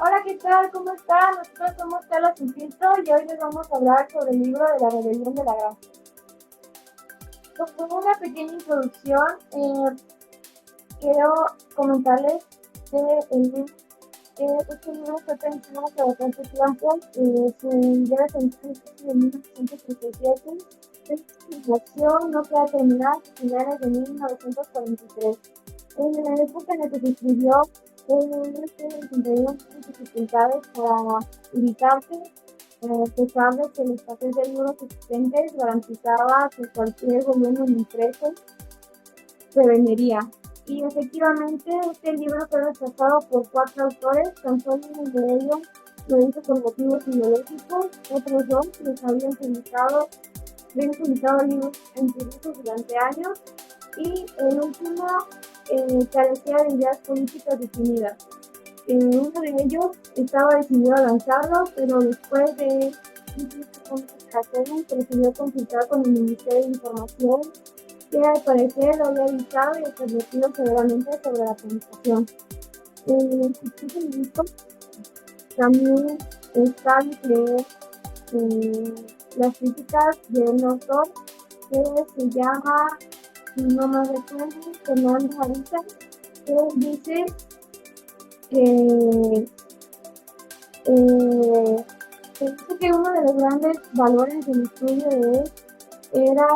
Hola, ¿qué tal? ¿Cómo están? Nosotros somos Carla Sin Filtro y hoy les vamos a hablar sobre el libro de la rebelión de la granja. Como una pequeña introducción, quiero comentarles que este libro fue pensado hace bastante tiempo, se lleva en 1937, la acción no queda terminada a finales de 1943. En la época en la que se escribió, tuvieron dificultades para ubicarse, a pesar de que la escasez de libros existentes garantizaba que cualquier volumen impreso se vendería. Y efectivamente, este libro fue rechazado por 4 autores, tan solo uno de ellos lo hizo por motivos ideológicos, otros 2 les habían publicado libros en sus durante años, y el último carecía de ideas políticas definidas. Uno de ellos estaba decidido a lanzarlo, pero después de prefirió consultar con el Ministerio de Información, que al parecer lo había avisado y advertido severamente sobre la publicación. Este libro también está entre las críticas de un autor que se llama, no me recuerdo, Fernando Ariza, que dice que pienso que uno de los grandes valores del estudio de él era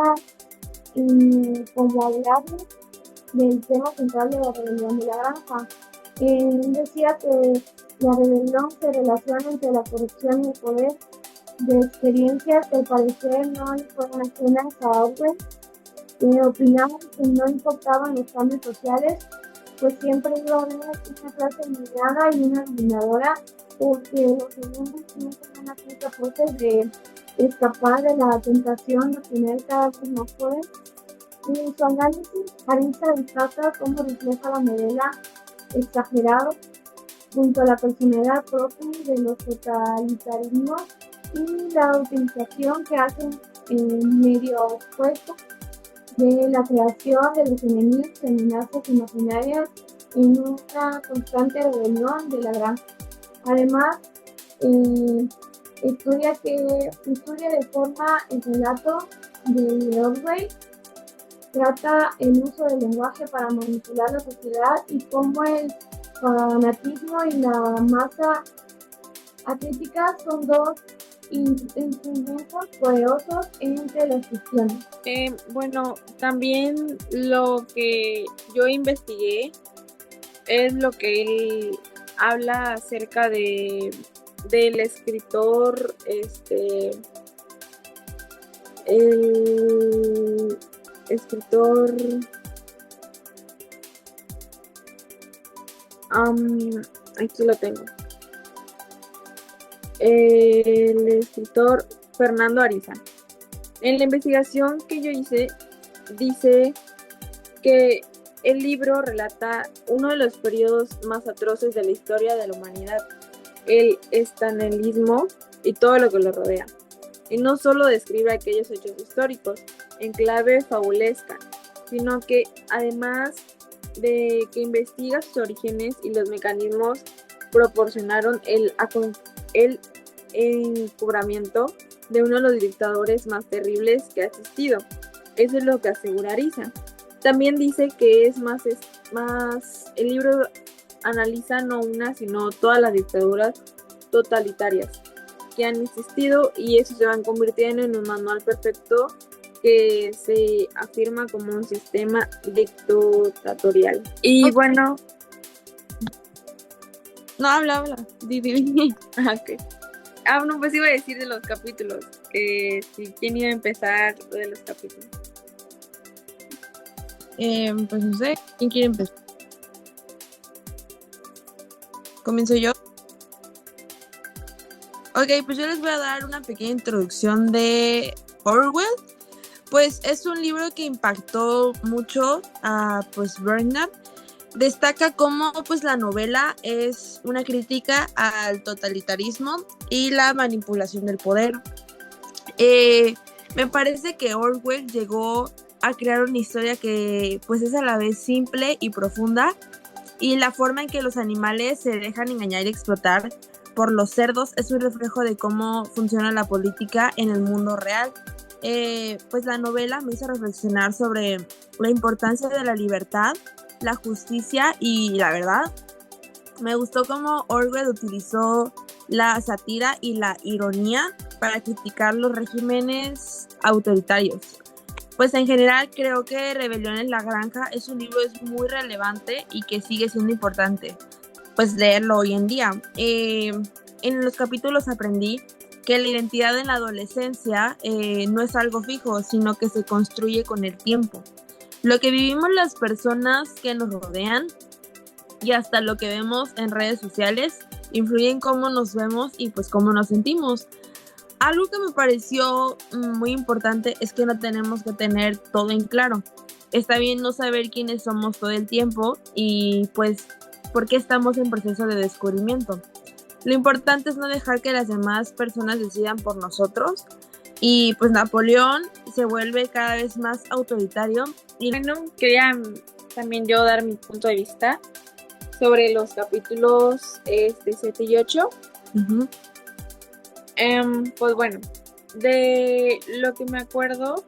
como hablar del tema central de la rebelión de la granja. Él decía que la rebelión se relaciona entre la corrupción y el poder, de experiencias que al parecer no le fueron ajenas a Orwell, que opinaban que no importaban los cambios sociales, pues siempre iba a haber una clase eliminada y una dominadora, porque los segundos siempre van a ser capaces de escapar de la tentación de tener cada vez más poder. En su análisis, Ariza destaca cómo refleja la novela exagerado junto a la personalidad propia de los totalitarismos y la utilización que hacen en medio opuesto de la creación de los enemigos y amenazas imaginarias en una constante rebelión de la granja. Además, estudia de forma el relato de Orwell, trata el uso del lenguaje para manipular la sociedad y cómo el fanatismo y la masa acrítica son dos instrumentos poderosos entre las ficciones. Bueno, también lo que yo investigué es lo que él habla acerca del escritor, el escritor, aquí lo tengo, el escritor Fernando Ariza. En la investigación que yo hice, dice que el libro relata uno de los periodos más atroces de la historia de la humanidad, el estalinismo y todo lo que lo rodea. Y no solo describe aquellos hechos históricos en clave fabulesca, sino que además de que investiga sus orígenes y los mecanismos proporcionaron el encubrimiento de uno de los dictadores más terribles que ha existido. Eso es lo que asegura Ariza. También dice que es más el libro analiza no una, sino todas las dictaduras totalitarias que han existido, y eso se van convirtiendo en un manual perfecto que se afirma como un sistema dictatorial. Y bueno, no, habla. Di. Okay. No, pues iba a decir de los capítulos, que si quién iba a empezar de los capítulos. Pues no sé, ¿quién quiere empezar? ¿Comienzo yo? Ok, pues yo les voy a dar una pequeña introducción de Orwell. Pues es un libro que impactó mucho a Burnham. Destaca cómo pues la novela es una crítica al totalitarismo y la manipulación del poder. Me parece que Orwell llegó a crear una historia que pues es a la vez simple y profunda, y la forma en que los animales se dejan engañar y explotar por los cerdos es un reflejo de cómo funciona la política en el mundo real. Pues la novela me hizo reflexionar sobre la importancia de la libertad, la justicia y la verdad. Me gustó cómo Orwell utilizó la sátira y la ironía para criticar los regímenes autoritarios. Pues en general creo que Rebelión en la Granja es un libro muy relevante y que sigue siendo importante pues leerlo hoy en día. En los capítulos aprendí que la identidad en la adolescencia no es algo fijo, sino que se construye con el tiempo. Lo que vivimos las personas que nos rodean y hasta lo que vemos en redes sociales influye en cómo nos vemos y pues cómo nos sentimos. Algo que me pareció muy importante es que no tenemos que tener todo en claro. Está bien no saber quiénes somos todo el tiempo y pues porque estamos en proceso de descubrimiento. Lo importante es no dejar que las demás personas decidan por nosotros y pues Napoleón se vuelve cada vez más autoritario. Y bueno, quería también yo dar mi punto de vista sobre los capítulos 7 y 8. Uh-huh. Pues bueno, de lo que me acuerdo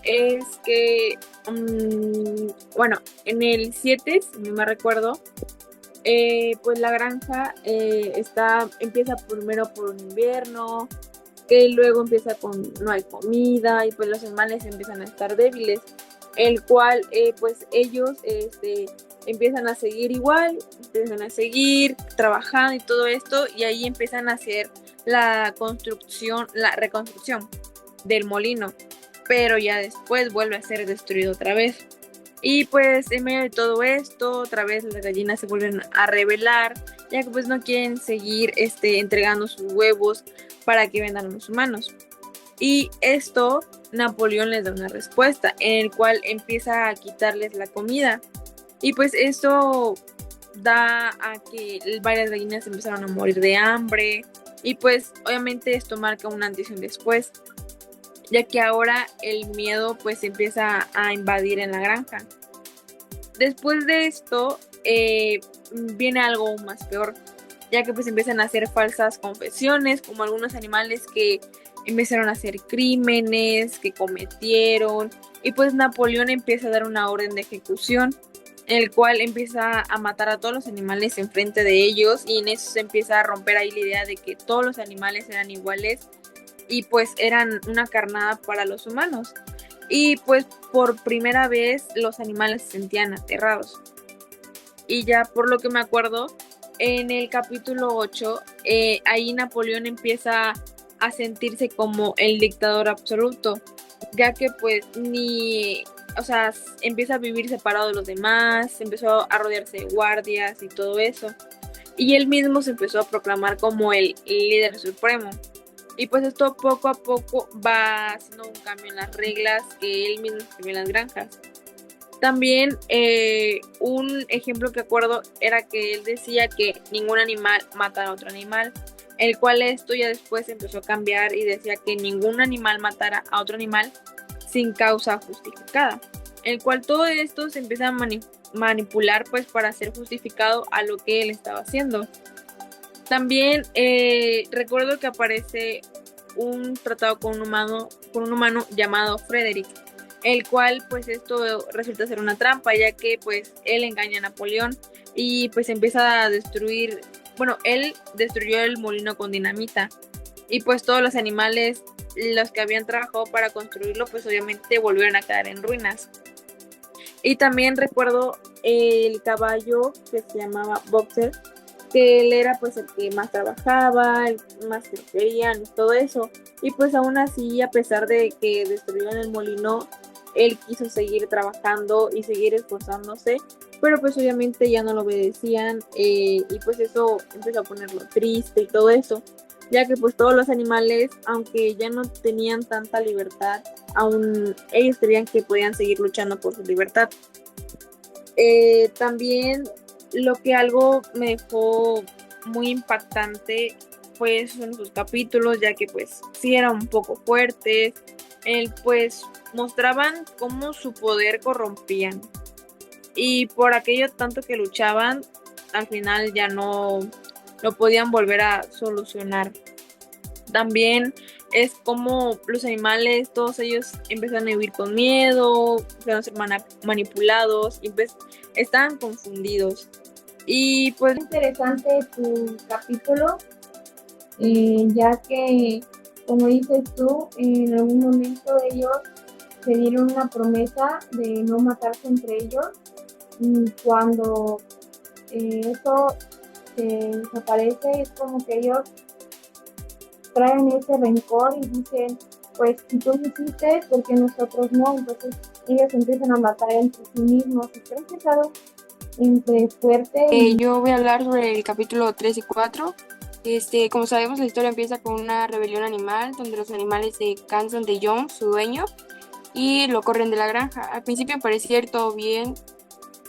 es que, bueno, en el 7, si no me recuerdo, pues la granja empieza primero por un invierno, que luego empieza con no hay comida y pues los animales empiezan a estar débiles, el cual pues ellos empiezan a seguir igual, empiezan a seguir trabajando y todo esto, y ahí empiezan a hacer la reconstrucción del molino, pero ya después vuelve a ser destruido otra vez. Y pues en medio de todo esto, otra vez las gallinas se vuelven a rebelar, ya que pues no quieren seguir entregando sus huevos para que vendan a los humanos. Y esto Napoleón les da una respuesta, en el cual empieza a quitarles la comida. Y pues esto da a que varias gallinas empezaron a morir de hambre. Y pues obviamente esto marca un antes y un después, ya que ahora el miedo pues empieza a invadir en la granja. Después de esto viene algo aún más peor, ya que pues empiezan a hacer falsas confesiones, como algunos animales que empezaron a hacer crímenes que cometieron, y pues Napoleón empieza a dar una orden de ejecución, en el cual empieza a matar a todos los animales enfrente de ellos, y en eso se empieza a romper ahí la idea de que todos los animales eran iguales y pues eran una carnada para los humanos. Y pues por primera vez los animales se sentían aterrados. Y ya por lo que me acuerdo, en el capítulo 8, ahí Napoleón empieza a sentirse como el dictador absoluto, ya que pues empieza a vivir separado de los demás, empezó a rodearse de guardias y todo eso, y él mismo se empezó a proclamar como el líder supremo. Y pues esto poco a poco va haciendo un cambio en las reglas que él mismo escribió en las granjas. También un ejemplo que acuerdo era que él decía que ningún animal matara a otro animal, el cual esto ya después empezó a cambiar y decía que ningún animal matara a otro animal sin causa justificada, el cual todo esto se empieza a manipular pues para ser justificado a lo que él estaba haciendo. También recuerdo que aparece un tratado con un humano llamado Frederick, el cual pues esto resulta ser una trampa, ya que pues él engaña a Napoleón y pues empieza a destruir, él destruyó el molino con dinamita, y pues todos los animales, los que habían trabajado para construirlo, pues obviamente volvieron a quedar en ruinas. Y también recuerdo el caballo que se llamaba Boxer, que él era pues el que más trabajaba, el más que querían, todo eso. Y pues aún así, a pesar de que destruyeron el molino, él quiso seguir trabajando y seguir esforzándose, pero pues obviamente ya no lo obedecían, y pues eso empezó a ponerlo triste y todo eso, ya que pues todos los animales, aunque ya no tenían tanta libertad, aún ellos creían que podían seguir luchando por su libertad. También algo me dejó muy impactante fue en sus capítulos, ya que pues sí eran un poco fuertes, pues mostraban cómo su poder corrompían. y por aquello tanto que luchaban, al final ya no lo podían volver a solucionar. También es como los animales, todos ellos empiezan a vivir con miedo, empiezan a ser manipulados y pues están confundidos. Y pues Interesante tu capítulo, ya que, como dices tú, en algún momento ellos se dieron una promesa de no matarse entre ellos, y cuando eso desaparece es como que ellos traen ese rencor y dicen, pues si tú lo hiciste, ¿por qué nosotros no? Entonces ellos empiezan a matar entre sí mismos y creo que es algo entre fuerte y Yo voy a hablar sobre el capítulo 3 y 4. Como sabemos, la historia empieza con una rebelión animal donde los animales se cansan de John, su dueño, y lo corren de la granja. Al principio parecía ir todo bien,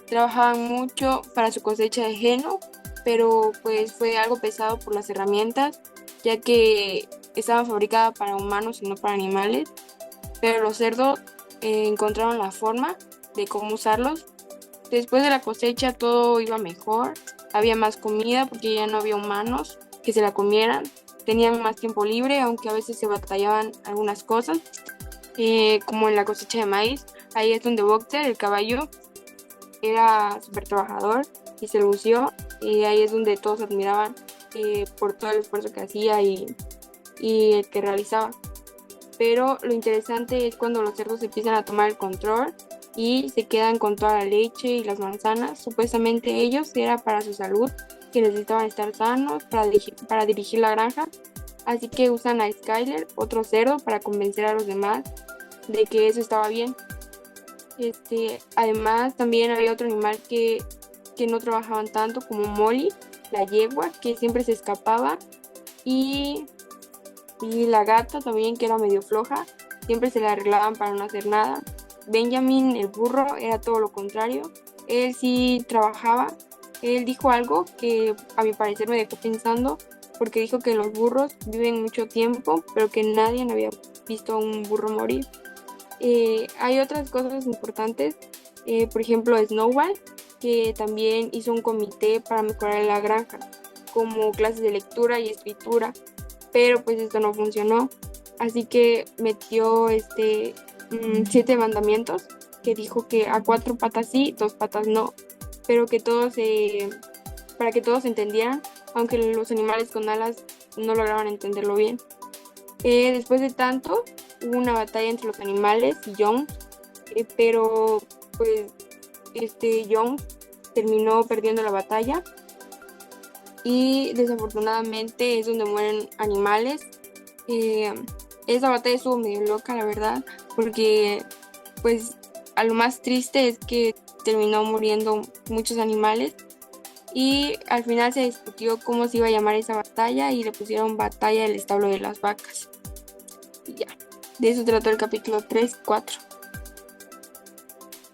trabajaban mucho para su cosecha de heno, pero pues fue algo pesado por las herramientas, ya que estaban fabricadas para humanos y no para animales. Pero los cerdos encontraron la forma de cómo usarlos. Después de la cosecha todo iba mejor, había más comida porque ya no había humanos que se la comieran, tenían más tiempo libre, aunque a veces se batallaban algunas cosas, como en la cosecha de maíz. Ahí es donde Boxer, el caballo, era súper trabajador y se lució, y ahí es donde todos admiraban por todo el esfuerzo que hacía y el que realizaba. Pero lo interesante es cuando los cerdos empiezan a tomar el control y se quedan con toda la leche y las manzanas. Supuestamente ellos era para su salud, que necesitaban estar sanos para dirigir la granja. Así que usan a Skyler, otro cerdo, para convencer a los demás de que eso estaba bien. Además, también había otro animal que no trabajaban tanto, como Molly, la yegua, que siempre se escapaba, y la gata también, que era medio floja, siempre se la arreglaban para no hacer nada. Benjamin, el burro, era todo lo contrario, él sí trabajaba. Él dijo algo que a mi parecer me dejó pensando, porque dijo que los burros viven mucho tiempo, pero que nadie había visto a un burro morir. Hay otras cosas importantes, por ejemplo Snowball, que también hizo un comité para mejorar la granja, como clases de lectura y escritura, pero pues esto no funcionó, así que metió 7 mandamientos, que dijo que a 4 patas sí, 2 patas no, pero que para que todos entendieran, aunque los animales con alas no lograban entenderlo bien. Después de tanto, hubo una batalla entre los animales y Jones, pero pues Jones terminó perdiendo la batalla, y desafortunadamente es donde mueren animales. Esa batalla estuvo medio loca, la verdad, porque pues a lo más triste es que terminó muriendo muchos animales, y al final se discutió cómo se iba a llamar esa batalla y le pusieron Batalla del Establo de las Vacas. Y ya, de eso trató el capítulo 3 y 4.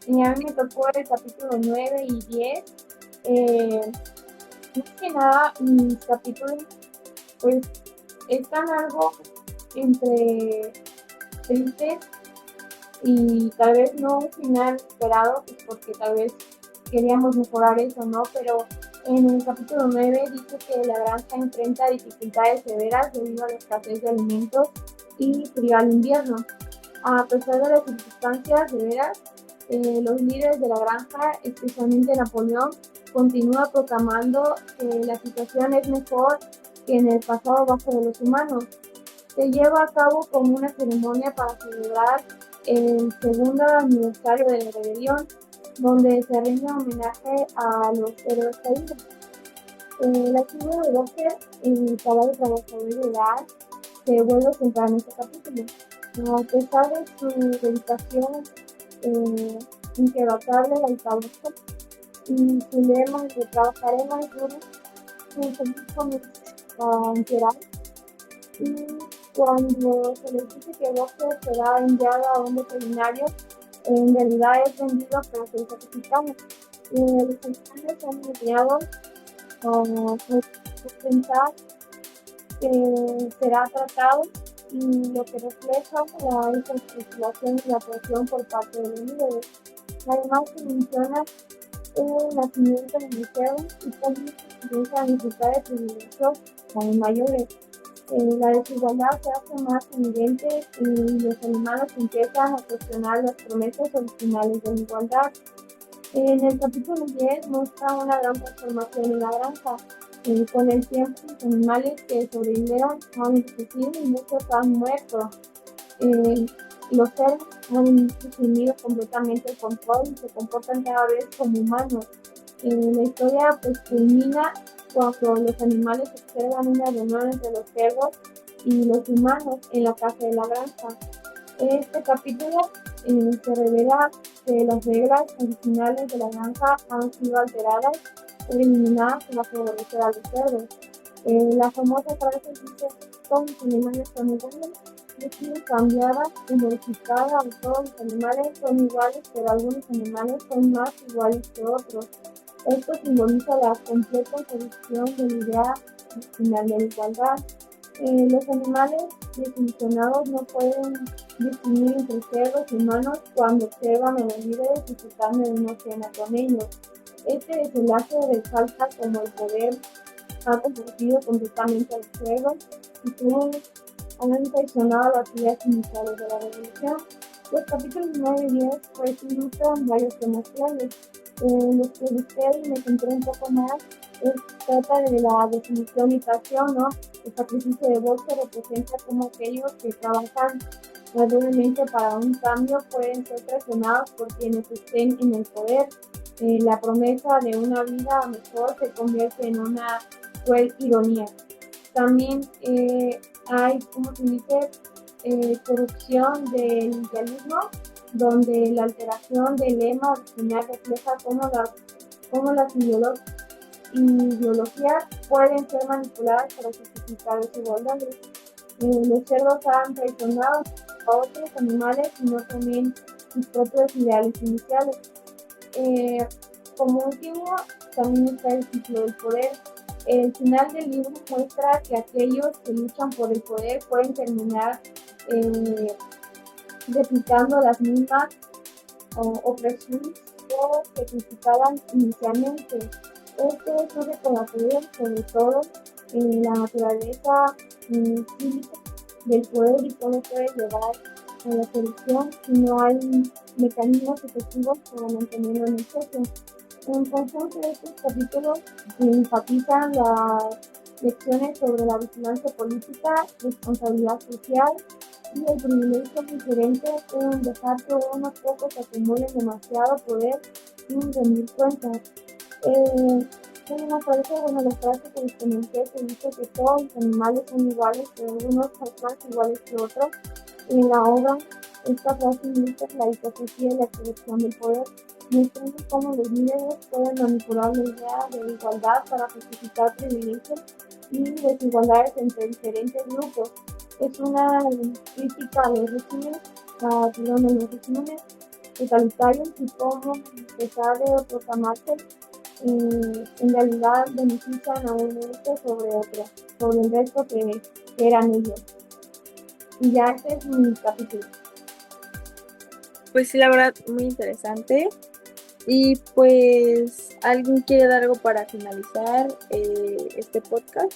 y a mí me tocó el capítulo 9 y 10. Más que nada, mis capítulos pues están algo entre tristes y tal vez no un final esperado, pues porque tal vez queríamos mejorar eso, ¿no? Pero en el capítulo 9 dice que la granja enfrenta dificultades severas debido a la escasez de alimentos y frío al invierno. A pesar de las circunstancias severas, los líderes de la granja, especialmente Napoleón, continúa proclamando que la situación es mejor que en el pasado bajo de los humanos. Se lleva a cabo como una ceremonia para celebrar el segundo aniversario de la rebelión, donde se rinde homenaje a los héroes caídos. La figura de Boxer, el caballo trabajador ideal, se vuelve central en este capítulo. A pesar de su dedicación inquebrantable al trabajo y su lema de trabajaré más duro, su comienza enterar. Y cuando se les dice que Boxer será enviado a un veterinario, en realidad es vendido para ser sacrificado. Los animales son enviados a pensar que será tratado, y lo que refleja la insatisfacción y la presión por parte de los líderes. Además se menciona el nacimiento de museo y cómo se comienza a disfrutar de privilegios mayores. La desigualdad se hace más evidente y los animales empiezan a cuestionar las promesas originales de la igualdad. En el capítulo 10 muestra una gran transformación en la granja. Con el tiempo, los animales que sobrevivieron han envejecido y muchos han muerto. Los cerdos han asumido completamente el control y se comportan cada vez como humanos. La historia pues culmina cuando los animales observan una reunión entre los cerdos y los humanos en la casa de la granja. Este capítulo se revela que las reglas originales de la granja han sido alteradas o eliminadas para favorecer a los cerdos. La famosa frase dice: todos los animales son iguales. Decide cambiada y modificada, todos los animales son iguales, pero algunos animales son más iguales que otros. Esto simboliza la completa solución de la idea original de la igualdad. Los animales desilusionados no pueden distinguir entre cerdos y humanos cuando observan a los líderes disfrutando de una cena con ellos. Este desenlace resalta como el poder ha convertido completamente a los cerdos y cómo han traicionado las ideas iniciales de la revolución. Los capítulos 9 y 10 pues ilustran varios temas claves. Los que busqué y me centré un poco más trata de la definición y pasión, ¿no? El sacrificio de voz se representa como aquellos que trabajan arduamente para un cambio pueden ser presionados por quienes estén en el poder. La promesa de una vida mejor se convierte en una cruel ironía. También hay, como se dice, corrupción del idealismo, donde la alteración del lema original refleja cómo las ideologías pueden ser manipuladas para justificar desigualdades. Los cerdos han traicionado a otros animales y no también sus propios ideales iniciales. Como último, también está el ciclo del poder. El final del libro muestra que aquellos que luchan por el poder pueden terminar replicando las mismas opresiones que criticaban inicialmente. Esto es un recordatorio sobre todo en la naturaleza cívica del poder y cómo puede llevar a la corrupción si no hay mecanismos efectivos para mantenerlo en el centro. En conjunto, estos capítulos enfatizan las lecciones sobre la vigilancia política, responsabilidad social y el privilegio diferente pueden dejar que unos pocos acumulen demasiado poder sin rendir cuentas. Me parece la frase que les comenté que dice que todos los animales son iguales, pero algunos son más iguales que otros. En la obra, esta frase ilustra la hipocresía y la corrupción del poder, mostrando cómo los líderes pueden manipular la idea de igualdad para justificar privilegios y desigualdades entre diferentes grupos. Es una crítica a los regímenes totalitarios y cómo, a pesar de proclamarse, en realidad benefician a un grupo sobre el resto que eran ellos. Y ya este es mi capítulo. Pues sí, la verdad, muy interesante. Y pues, ¿alguien quiere dar algo para finalizar este podcast?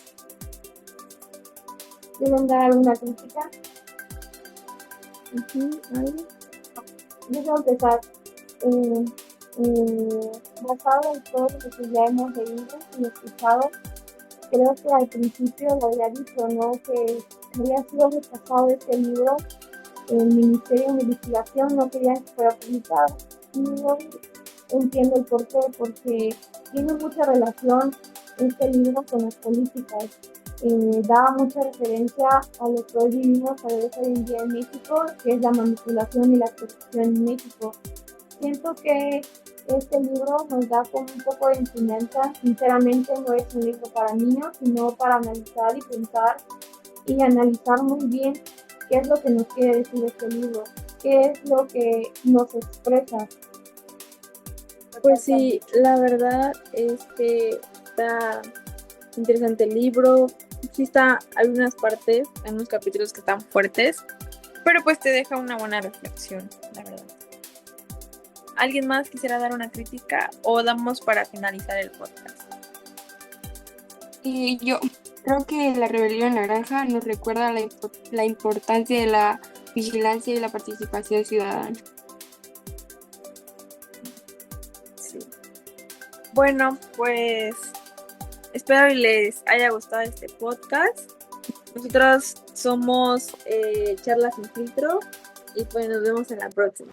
¿Quieren dar alguna crítica? ¿Algo? Yo voy a empezar. Basado en todo lo que ya hemos leído y escuchado, creo que al principio lo había dicho, ¿no? Que había sido rechazado este libro. El Ministerio de Investigación no quería que fuera publicado. Y hoy entiendo el porqué, porque tiene mucha relación este libro con las políticas. Da mucha referencia a lo que hoy vivimos a veces hoy en día en México, que es la manipulación y la corrupción en México. Siento que este libro nos da como un poco de enseñanza. Sinceramente no es un libro para niños, sino para analizar y pensar y analizar muy bien qué es lo que nos quiere decir este libro, qué es lo que nos expresa. Pues sí, la verdad es que está interesante el libro. Sí está algunas partes, en unos capítulos que están fuertes, pero pues te deja una buena reflexión, la verdad. ¿Alguien más quisiera dar una crítica o damos para finalizar el podcast? Y yo creo que la rebelión naranja nos recuerda la importancia de la vigilancia y la participación ciudadana. Sí. Bueno, pues espero que les haya gustado este podcast. Nosotros somos Charlas sin Filtro y pues nos vemos en la próxima.